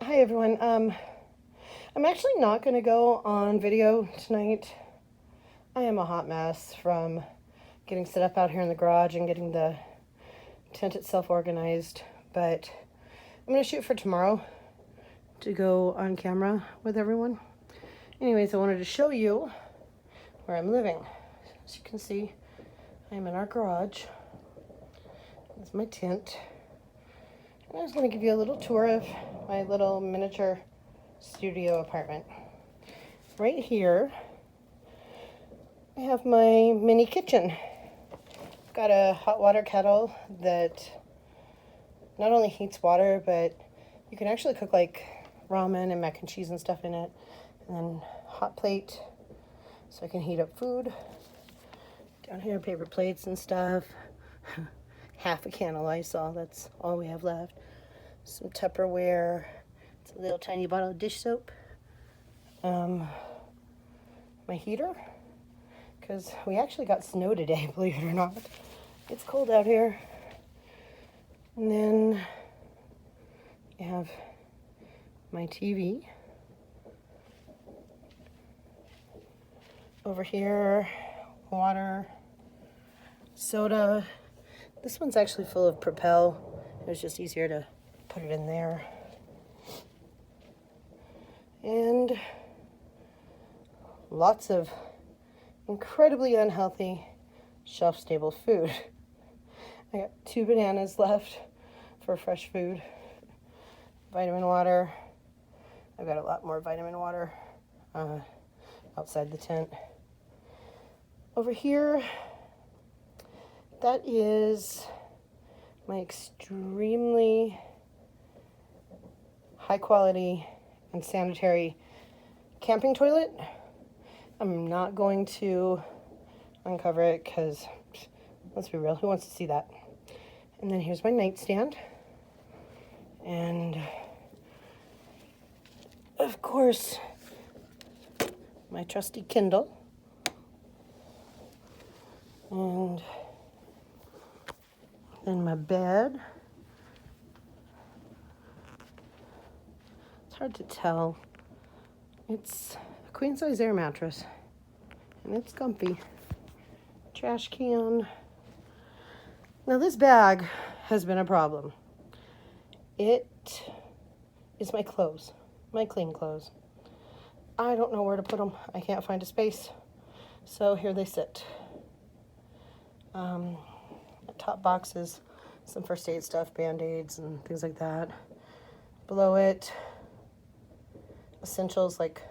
Hi everyone. I'm actually not going to go on video tonight. I am a hot mess from getting set up out here in the garage and getting the tent itself organized, but I'm going to shoot for tomorrow to go on camera with everyone. Anyways, I wanted to show you where I'm living. As you can see, I'm in our garage. That's my tent. And I was going to give you a little tour of my little miniature studio apartment. Right here, I have my mini kitchen. Got a hot water kettle that not only heats water, but you can actually cook like ramen and mac and cheese and stuff in it. And then hot plate, so I can heat up food. Down here, paper plates and stuff. Half a can of Lysol, that's all we have left. Some Tupperware. It's a little tiny bottle of dish soap. My heater, because we actually got snow today, believe it or not. It's cold out here. And then I have my TV. Over here, water, soda. This one's actually full of Propel. It was just easier to put it in there. And lots of incredibly unhealthy shelf-stable food. I got 2 bananas left for fresh food. Vitamin water. I've got a lot more vitamin water outside the tent. Over here, that is my extremely high quality and sanitary camping toilet. I'm not going to uncover it because, let's be real, who wants to see that? And then here's my nightstand. And of course, my trusty Kindle. And then my bed. It's hard to tell. It's a queen size air mattress and it's comfy. Trash can. Now this bag has been a problem. It is my clothes, my clean clothes. I don't know where to put them. I can't find a space. So here they sit. Top box is some first aid stuff, Band-Aids and things like that. Below it, essentials like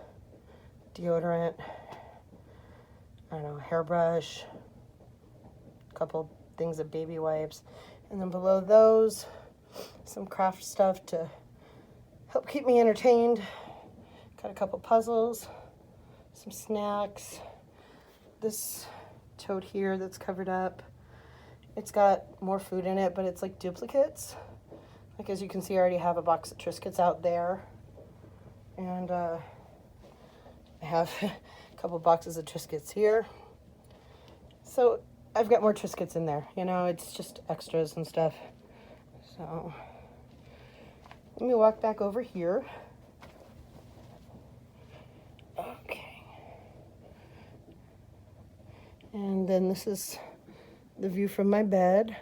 deodorant, I don't know, hairbrush, a couple things of baby wipes. And then below those, some craft stuff to help keep me entertained. Got a couple puzzles, some snacks. This tote here that's covered up. It's got more food in it, but it's like duplicates. Like as you can see, I already have a box of Triscuits out there. And I have a couple boxes of Triscuits here. So I've got more Triscuits in there. You know, it's just extras and stuff. So let me walk back over here. Okay. And then this is the view from my bed.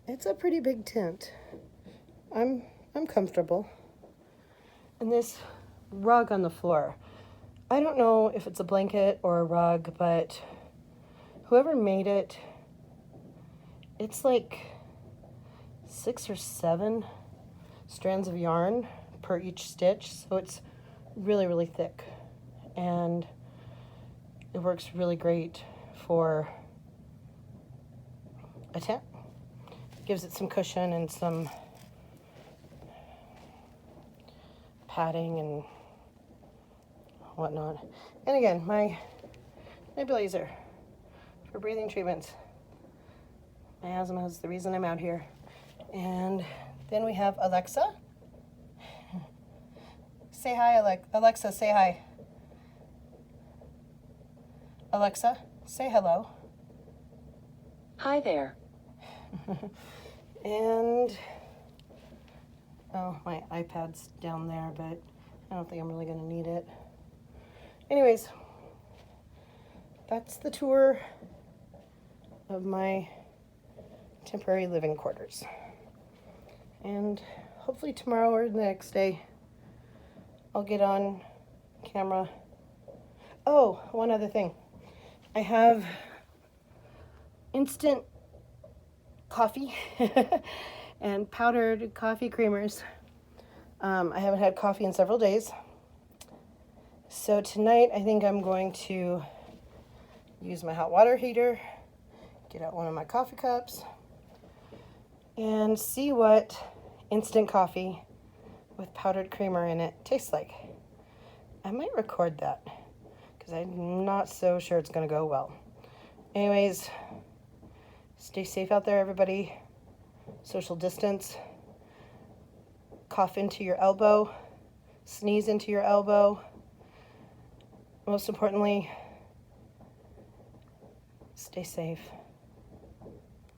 It's a pretty big tent. I'm comfortable. And this rug on the floor, I don't know if it's a blanket or a rug, but whoever made it, it's like 6 or 7 strands of yarn per each stitch, so it's really, really thick. And it works really great for a tent. Gives it some cushion and some padding and whatnot. And again, my nebulizer for breathing treatments. My asthma is the reason I'm out here. And then we have Alexa. Say hi, Alexa, say hi. Alexa, say hello. Hi there. And Oh, my iPad's down there, but I don't think I'm really going to need it. Anyways, that's the tour of my temporary living quarters. And hopefully tomorrow or the next day, I'll get on camera. Oh, one other thing. I have instant coffee and powdered coffee creamers. I haven't had coffee in several days. So tonight I think I'm going to use my hot water heater, get out one of my coffee cups, and see what instant coffee with powdered creamer in it tastes like. I might record that because I'm not so sure it's going to go well. Anyways, stay safe out there, everybody. Social distance. Cough into your elbow. Sneeze into your elbow. Most importantly, stay safe.